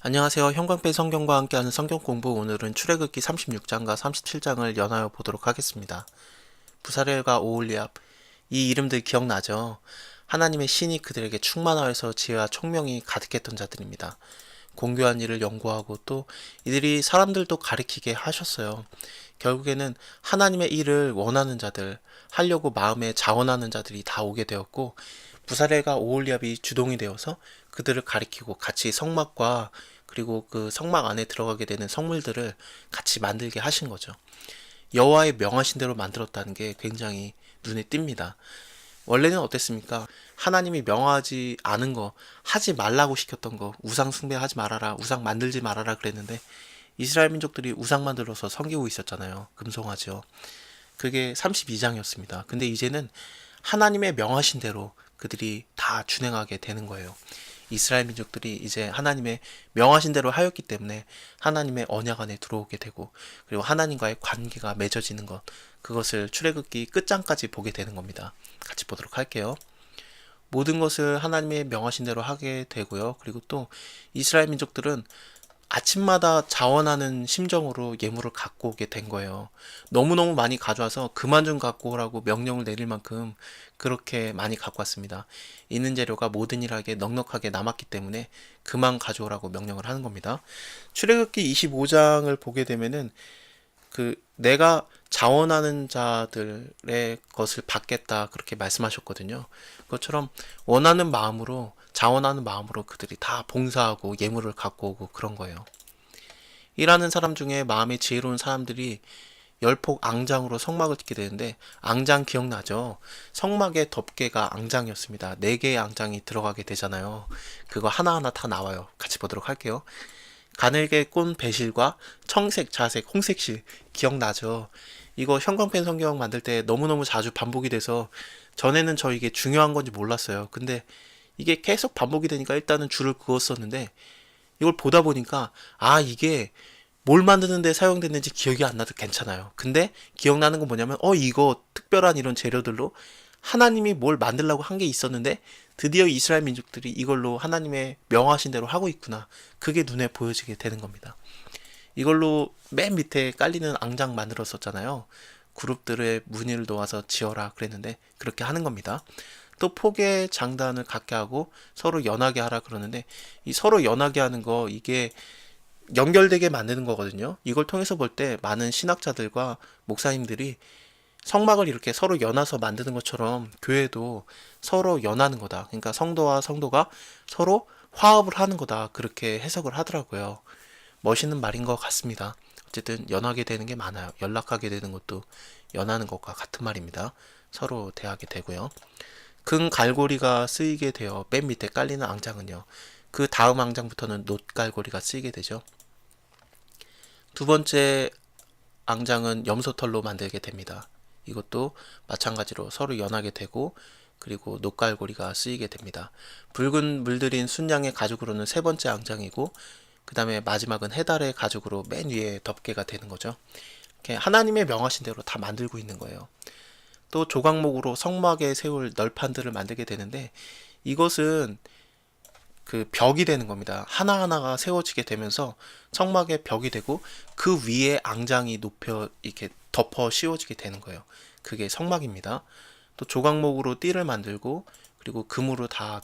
안녕하세요. 형광펜 성경과 함께하는 성경 공부, 오늘은 출애굽기 36장과 37장을 연하여 보도록 하겠습니다. 부사렐과 오홀리압, 이 이름들 기억나죠? 하나님의 신이 그들에게 충만하여서 지혜와 총명이 가득했던 자들입니다. 공교한 일을 연구하고 또 이들이 사람들도 가리키게 하셨어요. 결국에는 하나님의 일을 원하는 자들, 하려고 마음에 자원하는 자들이 다 오게 되었고, 부사렐과 오홀리압이 주동이 되어서 그들을 가리키고 같이 성막과 그리고 그 성막 안에 들어가게 되는 성물들을 같이 만들게 하신 거죠. 여호와의 명하신 대로 만들었다는 게 굉장히 눈에 띕니다. 원래는 어땠습니까? 하나님이 명하지 않은 거, 하지 말라고 시켰던 거, 우상 숭배하지 말아라, 우상 만들지 말아라 그랬는데 이스라엘 민족들이 우상 만들어서 섬기고 있었잖아요. 금송아지요. 그게 32장이었습니다. 근데 이제는 하나님의 명하신 대로 그들이 다 준행하게 되는 거예요. 이스라엘 민족들이 이제 하나님의 명하신 대로 하였기 때문에 하나님의 언약 안에 들어오게 되고, 그리고 하나님과의 관계가 맺어지는 것, 그것을 출애굽기 끝장까지 보게 되는 겁니다. 같이 보도록 할게요. 모든 것을 하나님의 명하신 대로 하게 되고요. 그리고 또 이스라엘 민족들은 아침마다 자원하는 심정으로 예물을 갖고 오게 된 거예요. 너무너무 많이 가져와서 그만 좀 갖고 오라고 명령을 내릴 만큼 그렇게 많이 갖고 왔습니다. 있는 재료가 모든 일하게 넉넉하게 남았기 때문에 그만 가져오라고 명령을 하는 겁니다. 출애굽기 25장을 보게 되면은 내가 자원하는 자들의 것을 받겠다 그렇게 말씀하셨거든요. 그것처럼 원하는 마음으로 자원하는 마음으로 그들이 다 봉사하고 예물을 갖고 오고 그런 거예요. 일하는 사람 중에 마음이 지혜로운 사람들이 열폭 앙장으로 성막을 짓게 되는데, 앙장 기억나죠? 성막의 덮개가 앙장이었습니다. 4개의 앙장이 들어가게 되잖아요. 그거 하나하나 다 나와요. 같이 보도록 할게요. 가늘게 꼰 배실과 청색, 자색, 홍색실 기억나죠? 이거 형광펜 성경 만들 때 너무너무 자주 반복이 돼서 전에는 저 이게 중요한 건지 몰랐어요. 근데 이게 계속 반복이 되니까 일단은 줄을 그었었는데, 이걸 보다 보니까 이게 뭘 만드는데 사용됐는지 기억이 안 나도 괜찮아요. 근데 기억나는 건 뭐냐면 이거 특별한 이런 재료들로 하나님이 뭘 만들려고 한 게 있었는데 드디어 이스라엘 민족들이 이걸로 하나님의 명하신 대로 하고 있구나. 그게 눈에 보여지게 되는 겁니다. 이걸로 맨 밑에 깔리는 앙장 만들었었잖아요. 그룹들의 무늬를 놓아서 지어라 그랬는데 그렇게 하는 겁니다. 또 폭의 장단을 갖게 하고 서로 연하게 하라 그러는데, 이 서로 연하게 하는 거, 이게 연결되게 만드는 거거든요. 이걸 통해서 볼 때 많은 신학자들과 목사님들이 성막을 이렇게 서로 연해서 만드는 것처럼 교회도 서로 연하는 거다. 그러니까 성도와 성도가 서로 화합을 하는 거다. 그렇게 해석을 하더라고요. 멋있는 말인 것 같습니다. 어쨌든 연하게 되는 게 많아요. 연락하게 되는 것도 연하는 것과 같은 말입니다. 서로 대하게 되고요. 금 갈고리가 쓰이게 되어 맨 밑에 깔리는 앙장은요, 그 다음 앙장부터는 놋갈고리가 쓰이게 되죠. 두 번째 앙장은 염소털로 만들게 됩니다. 이것도 마찬가지로 서로 연하게 되고, 그리고 놋갈고리가 쓰이게 됩니다. 붉은 물들인 순양의 가죽으로는 세 번째 앙장이고, 그 다음에 마지막은 해달의 가죽으로 맨 위에 덮개가 되는 거죠. 이렇게 하나님의 명하신 대로 다 만들고 있는 거예요. 또 조각목으로 성막에 세울 널판들을 만들게 되는데, 이것은 그 벽이 되는 겁니다. 하나하나가 세워지게 되면서 성막의 벽이 되고 그 위에 앙장이 높여 이렇게 덮어 씌워지게 되는 거예요. 그게 성막입니다. 또 조각목으로 띠를 만들고 그리고 금으로 다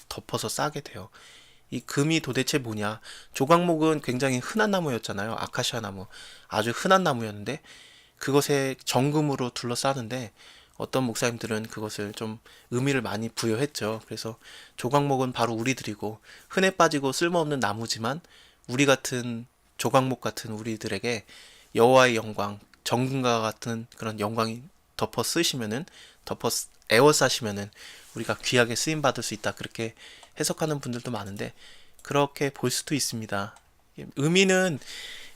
덮어서 싸게 돼요. 이 금이 도대체 뭐냐? 조각목은 굉장히 흔한 나무였잖아요. 아카시아 나무. 아주 흔한 나무였는데 그것에 정금으로 둘러싸는데, 어떤 목사님들은 그것을 좀 의미를 많이 부여했죠. 그래서 조각목은 바로 우리들이고, 흔해 빠지고 쓸모없는 나무지만 우리 같은 조각목 같은 우리들에게 여호와의 영광, 정금과 같은 그런 영광이 덮어 쓰시면은, 덮어 에워싸시면은 우리가 귀하게 쓰임 받을 수 있다. 그렇게 해석하는 분들도 많은데 그렇게 볼 수도 있습니다. 의미는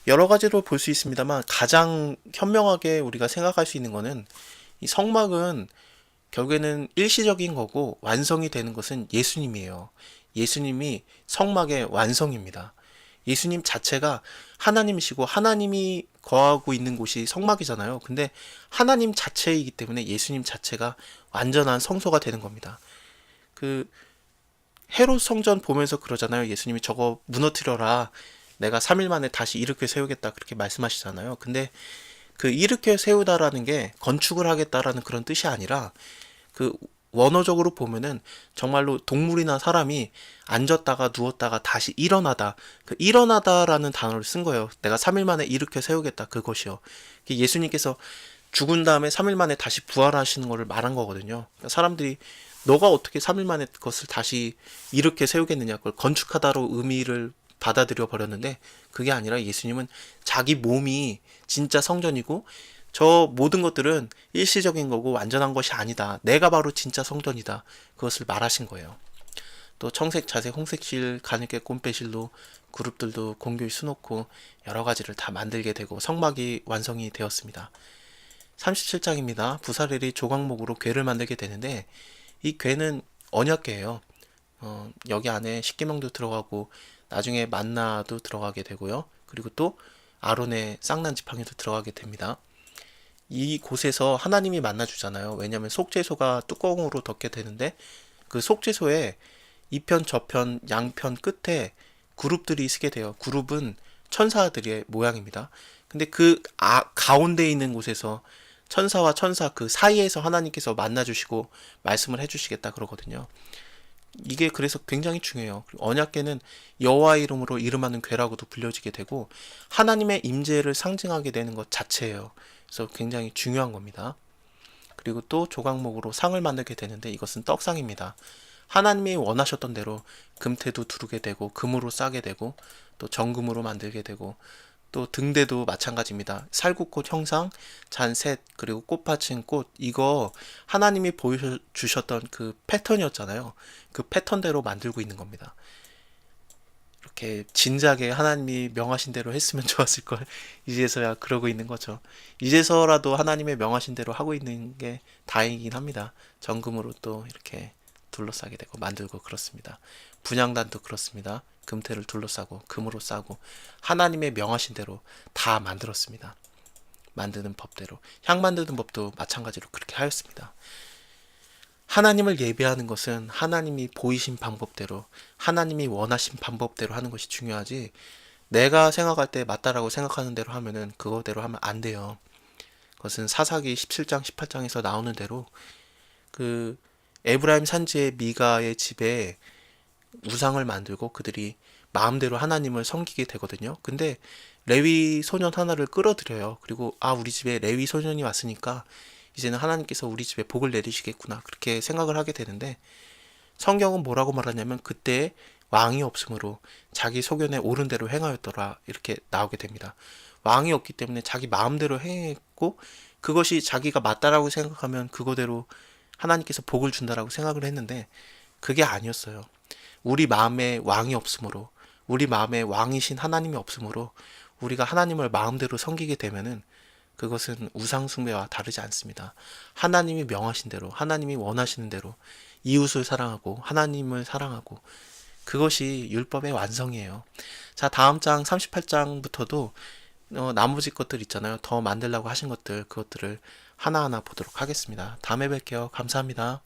여러 가지로 볼 수 있습니다만 가장 현명하게 우리가 생각할 수 있는 거는, 이 성막은 결국에는 일시적인 거고 완성이 되는 것은 예수님이에요. 예수님이 성막의 완성입니다. 예수님 자체가 하나님이시고 하나님이 거하고 있는 곳이 성막이잖아요. 근데 하나님 자체이기 때문에 예수님 자체가 완전한 성소가 되는 겁니다. 그 헤롯 성전 보면서 그러잖아요. 예수님이 저거 무너뜨려라. 내가 3일 만에 다시 일으켜 세우겠다. 그렇게 말씀하시잖아요. 근데 그 일으켜 세우다라는 게 건축을 하겠다라는 그런 뜻이 아니라 그 원어적으로 보면은 정말로 동물이나 사람이 앉았다가 누웠다가 다시 일어나다. 그 일어나다라는 단어를 쓴 거예요. 내가 3일 만에 일으켜 세우겠다. 그것이요. 예수님께서 죽은 다음에 3일 만에 다시 부활하시는 것을 말한 거거든요. 그러니까 사람들이 너가 어떻게 3일 만에 그것을 다시 일으켜 세우겠느냐. 그걸 건축하다로 의미를 받아들여 버렸는데 그게 아니라 예수님은 자기 몸이 진짜 성전이고 저 모든 것들은 일시적인 거고 완전한 것이 아니다. 내가 바로 진짜 성전이다. 그것을 말하신 거예요. 또 청색, 자색, 홍색실, 가늘게 꼼빼실로 그룹들도 공교히 수놓고 여러 가지를 다 만들게 되고 성막이 완성이 되었습니다. 37장입니다. 부사렐이 조각목으로 궤를 만들게 되는데 이 궤는 언약궤예요. 여기 안에 십계명도 들어가고 나중에 만나도 들어가게 되고요. 그리고 또 아론의 쌍난 지팡이도 들어가게 됩니다. 이 곳에서 하나님이 만나주잖아요. 왜냐하면 속죄소가 뚜껑으로 덮게 되는데 그 속죄소에 이편 저편 양편 끝에 그룹들이 쓰게 돼요. 그룹은 천사들의 모양입니다. 근데 그 가운데 있는 곳에서 천사와 천사 그 사이에서 하나님께서 만나주시고 말씀을 해주시겠다 그러거든요. 이게 그래서 굉장히 중요해요. 언약궤는 여호와 이름으로 이름하는 궤라고도 불려지게 되고 하나님의 임재를 상징하게 되는 것 자체예요. 그래서 굉장히 중요한 겁니다. 그리고 또 조각목으로 상을 만들게 되는데 이것은 떡상입니다. 하나님이 원하셨던 대로 금태도 두르게 되고 금으로 싸게 되고 또 정금으로 만들게 되고 또 등대도 마찬가지입니다. 살구꽃 형상, 잔셋, 그리고 꽃 받친 꽃 이거 하나님이 보여주셨던 그 패턴이었잖아요. 그 패턴대로 만들고 있는 겁니다. 이렇게 진작에 하나님이 명하신 대로 했으면 좋았을 걸 이제서야 그러고 있는 거죠. 이제서라도 하나님의 명하신 대로 하고 있는 게 다행이긴 합니다. 정금으로 또 이렇게 둘러싸게 되고 만들고 그렇습니다. 분향단도 그렇습니다. 금태를 둘러싸고 금으로 싸고 하나님의 명하신 대로 다 만들었습니다. 만드는 법대로 향 만드는 법도 마찬가지로 그렇게 하였습니다. 하나님을 예배하는 것은 하나님이 보이신 방법대로 하나님이 원하신 방법대로 하는 것이 중요하지 내가 생각할 때 맞다라고 생각하는 대로 하면은 그거대로 하면 안 돼요. 그것은 사사기 17장 18장에서 나오는 대로 그 에브라임 산지의 미가의 집에 우상을 만들고 그들이 마음대로 하나님을 섬기게 되거든요. 근데 레위 소년 하나를 끌어들여요. 그리고 우리 집에 레위 소년이 왔으니까 이제는 하나님께서 우리 집에 복을 내리시겠구나 그렇게 생각을 하게 되는데 성경은 뭐라고 말하냐면 그때 왕이 없으므로 자기 소견에 옳은 대로 행하였더라 이렇게 나오게 됩니다. 왕이 없기 때문에 자기 마음대로 행했고 그것이 자기가 맞다라고 생각하면 그거대로 하나님께서 복을 준다라고 생각을 했는데 그게 아니었어요. 우리 마음에 왕이 없으므로 우리 마음에 왕이신 하나님이 없으므로 우리가 하나님을 마음대로 섬기게 되면은 그것은 우상 숭배와 다르지 않습니다. 하나님이 명하신 대로 하나님이 원하시는 대로 이웃을 사랑하고 하나님을 사랑하고 그것이 율법의 완성이에요. 자, 다음 장 38장부터도 나머지 것들 있잖아요. 더 만들라고 하신 것들 그것들을 하나하나 보도록 하겠습니다. 다음에 뵐게요. 감사합니다.